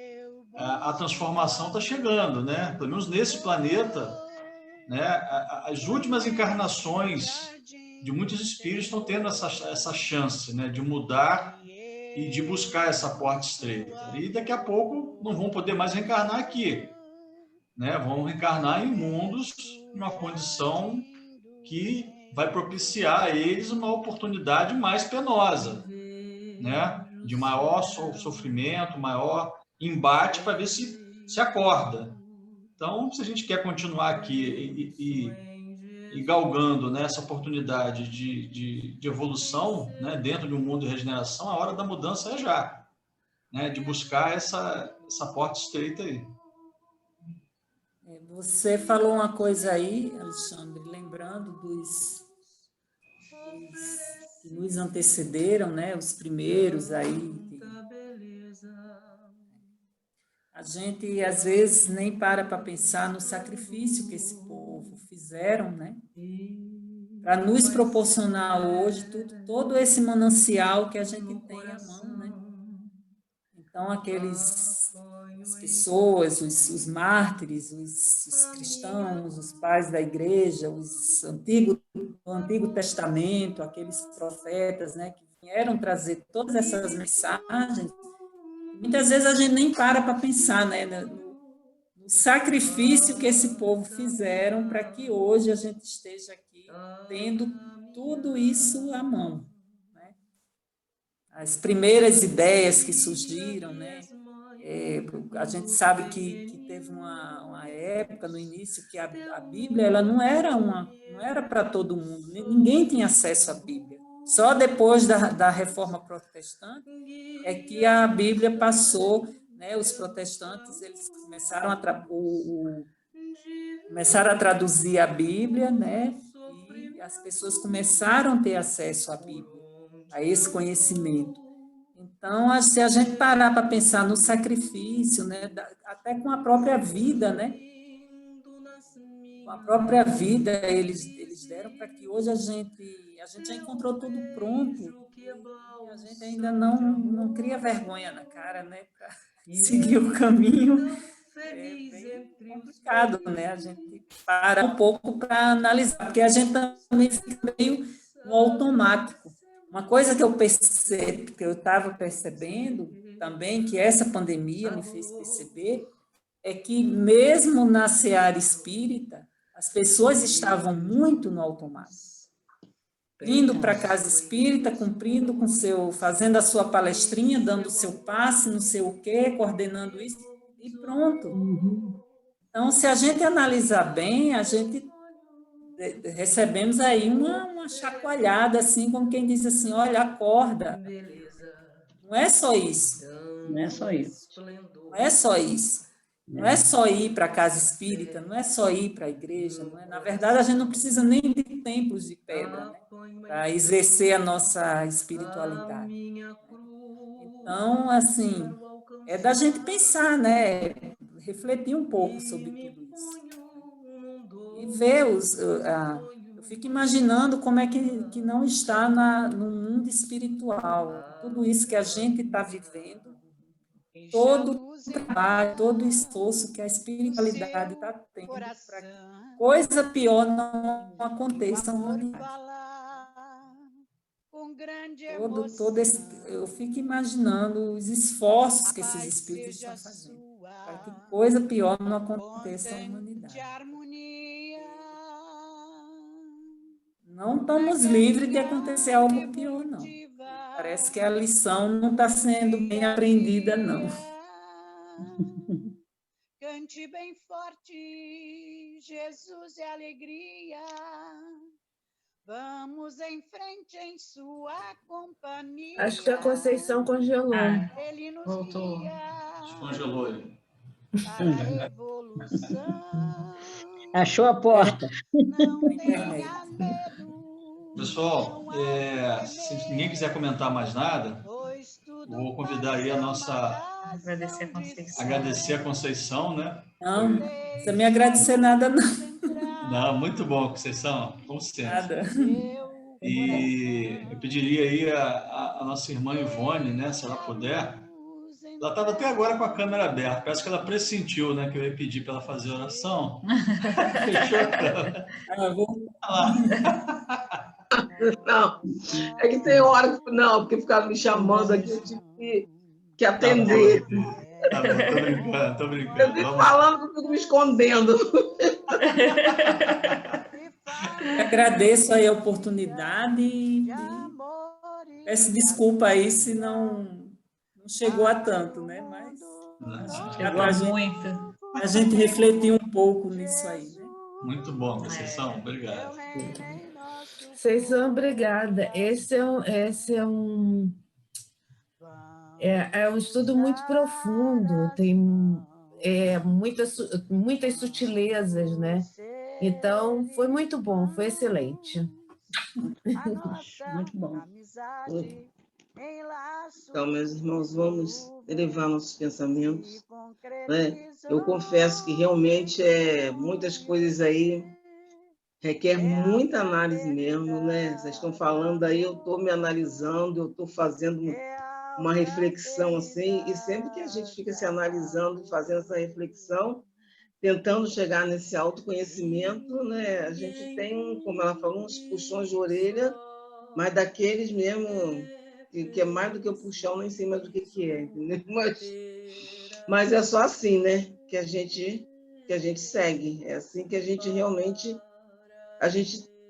Speaker 4: a transformação está chegando, né? Pelo menos nesse planeta, né? As últimas encarnações de muitos espíritos estão tendo essa chance, né, de mudar e de buscar essa porta estreita. E daqui a pouco não vão poder mais reencarnar aqui, né? Vão reencarnar em mundos, numa condição que vai propiciar a eles uma oportunidade mais penosa, né? De maior sofrimento, maior embate para ver se acorda. Então, se a gente quer continuar aqui e galgando, né, essa oportunidade de evolução, né, dentro de um mundo de regeneração, a hora da mudança é já, né, de buscar essa porta estreita aí.
Speaker 3: Você falou uma coisa aí, Alexandre, lembrando dos que nos antecederam, né, os primeiros aí. A gente, às vezes, nem para pensar no sacrifício que esse povo fizeram, né? Para nos proporcionar hoje todo esse manancial que a gente tem à mão, né? Então, as pessoas, os mártires, os cristãos, os pais da igreja, do Antigo Testamento, aqueles profetas, né, que vieram trazer todas essas mensagens. Muitas vezes a gente nem para pensar, né, no sacrifício que esse povo fizeram para que hoje a gente esteja aqui tendo tudo isso à mão, né? As primeiras ideias que surgiram, né? A gente sabe que teve uma época no início que a Bíblia ela não era para todo mundo, ninguém tinha acesso à Bíblia. Só depois da Reforma Protestante é que a Bíblia passou, né? Os protestantes eles começaram a traduzir a Bíblia, né? E as pessoas começaram a ter acesso à Bíblia, a esse conhecimento. Então, se a gente parar para pensar no sacrifício, né, até com a própria vida, né, com a própria vida eles deram para que hoje a gente já encontrou tudo pronto e a gente ainda não cria vergonha na cara, né, para seguir o caminho. É bem complicado, né, a gente para um pouco para analisar, porque a gente também fica meio no automático. Uma coisa que eu estava percebendo também, que essa pandemia me fez perceber, é que mesmo na seara espírita, as pessoas estavam muito no automático. Indo para a casa espírita, cumprindo com fazendo a sua palestrinha, dando o seu passe, não sei o quê, coordenando isso, e pronto. Então, se a gente analisar bem, a gente recebemos aí uma chacoalhada, assim, como quem diz assim, olha, acorda. Não é só isso.
Speaker 6: Não é só isso.
Speaker 3: Não é só isso. Não é só ir para a casa espírita, não é só ir para a igreja. Não é? Na verdade, a gente não precisa nem de templos de pedra, né, para exercer a nossa espiritualidade. Então, assim, é da gente pensar, né? Refletir um pouco sobre tudo isso. E ver eu fico imaginando como é que não está no mundo espiritual. Tudo isso que a gente está vivendo, todo o trabalho, todo o esforço que a espiritualidade está tendo para que coisa pior não aconteça na humanidade. Eu fico imaginando os esforços que esses espíritos estão fazendo para que coisa pior não aconteça na humanidade. Não estamos livres de acontecer algo pior, não. Parece que a lição não está sendo bem aprendida, não.
Speaker 7: Cante bem forte, Jesus é alegria. Vamos em frente em sua companhia.
Speaker 6: Acho que a Conceição congelou.
Speaker 7: Ele nos
Speaker 2: voltou.
Speaker 4: Descongelou ele.
Speaker 7: Para a revolução.
Speaker 5: Achou a porta.
Speaker 7: Não tenha medo.
Speaker 4: Pessoal, se ninguém quiser comentar mais nada, vou convidar aí a nossa... Agradecer a Conceição, né?
Speaker 3: Não precisa me agradecer nada, não.
Speaker 4: Não, muito bom, Conceição, como sempre.
Speaker 3: Nada.
Speaker 4: E eu pediria aí a nossa irmã Ivone, né, se ela puder. Ela estava até agora com a câmera aberta, parece que ela pressentiu, né, que eu ia pedir para ela fazer oração. Fechou a câmera.
Speaker 6: Não, é que tem hora que não, porque ficava me chamando aqui, eu tive que atender.
Speaker 4: Tá bom, tô brincando.
Speaker 6: Eu fico falando que eu fico me escondendo.
Speaker 3: Agradeço aí a oportunidade e peço desculpa aí se não chegou a tanto, né? Mas a gente refletir um pouco nisso aí, né?
Speaker 4: Muito bom, Conceição, obrigado.
Speaker 6: Conceição, obrigada. Esse é um estudo muito profundo, tem muitas sutilezas, né? Então, foi muito bom, foi excelente.
Speaker 5: Muito bom.
Speaker 8: Então, meus irmãos, vamos elevar nossos pensamentos, né? Eu confesso que realmente muitas coisas aí requer muita análise mesmo, né? Vocês estão falando aí, eu estou me analisando, eu estou fazendo uma reflexão assim, e sempre que a gente fica se analisando, fazendo essa reflexão, tentando chegar nesse autoconhecimento, né? A gente tem, como ela falou, uns puxões de orelha, mas daqueles mesmo que é mais do que o puxão, nem sei mais do que é, entendeu? Mas é só assim, né? Que a gente segue, é assim que a gente realmente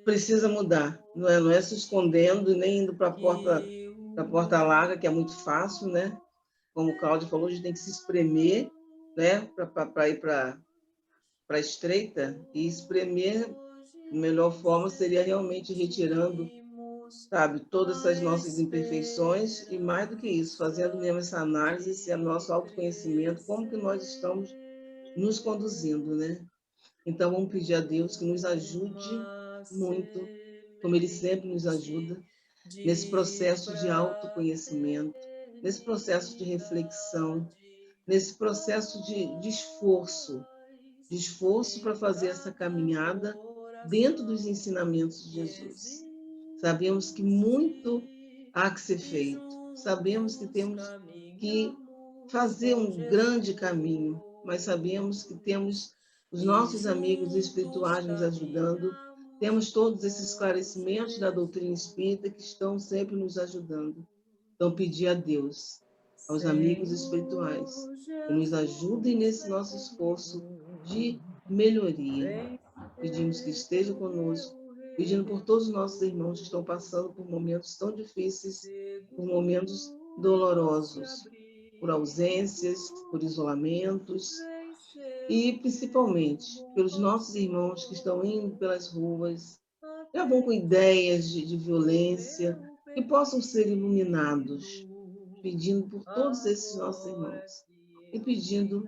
Speaker 8: precisa mudar. Não é se escondendo, nem indo para a porta larga, que é muito fácil, né? Como o Cláudio falou, a gente tem que se espremer, né? Para ir para a estreita, e espremer, a melhor forma seria realmente retirando, sabe, todas essas nossas imperfeições, e mais do que isso, fazendo mesmo essa análise, esse nosso autoconhecimento, como que nós estamos nos conduzindo, né? Então, vamos pedir a Deus que nos ajude muito, como Ele sempre nos ajuda, nesse processo de autoconhecimento, nesse processo de reflexão, nesse processo de esforço para fazer essa caminhada dentro dos ensinamentos de Jesus. Sabemos que muito há que ser feito, sabemos que temos que fazer um grande caminho, mas sabemos que temos os nossos amigos espirituais nos ajudando, temos todos esses esclarecimentos da doutrina espírita que estão sempre nos ajudando. Então, pedir a Deus, aos amigos espirituais, que nos ajudem nesse nosso esforço de melhoria. Pedimos que esteja conosco, pedindo por todos os nossos irmãos que estão passando por momentos tão difíceis, por momentos dolorosos, por ausências, por isolamentos, e principalmente pelos nossos irmãos que estão indo pelas ruas, já vão com ideias de violência, que possam ser iluminados, pedindo por todos esses nossos irmãos e pedindo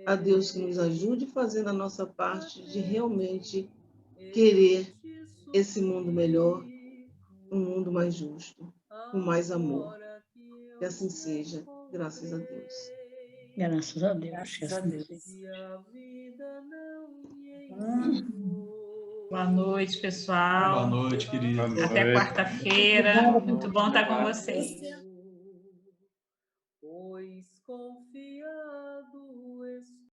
Speaker 8: a Deus que nos ajude fazendo a nossa parte de realmente querer esse mundo melhor, um mundo mais justo, com mais amor. Que assim seja, graças a Deus.
Speaker 5: Graças a Deus.
Speaker 3: Graças a Deus.
Speaker 2: Boa noite, pessoal.
Speaker 4: Boa noite, querido.
Speaker 2: Até quarta-feira. Muito bom estar com vocês.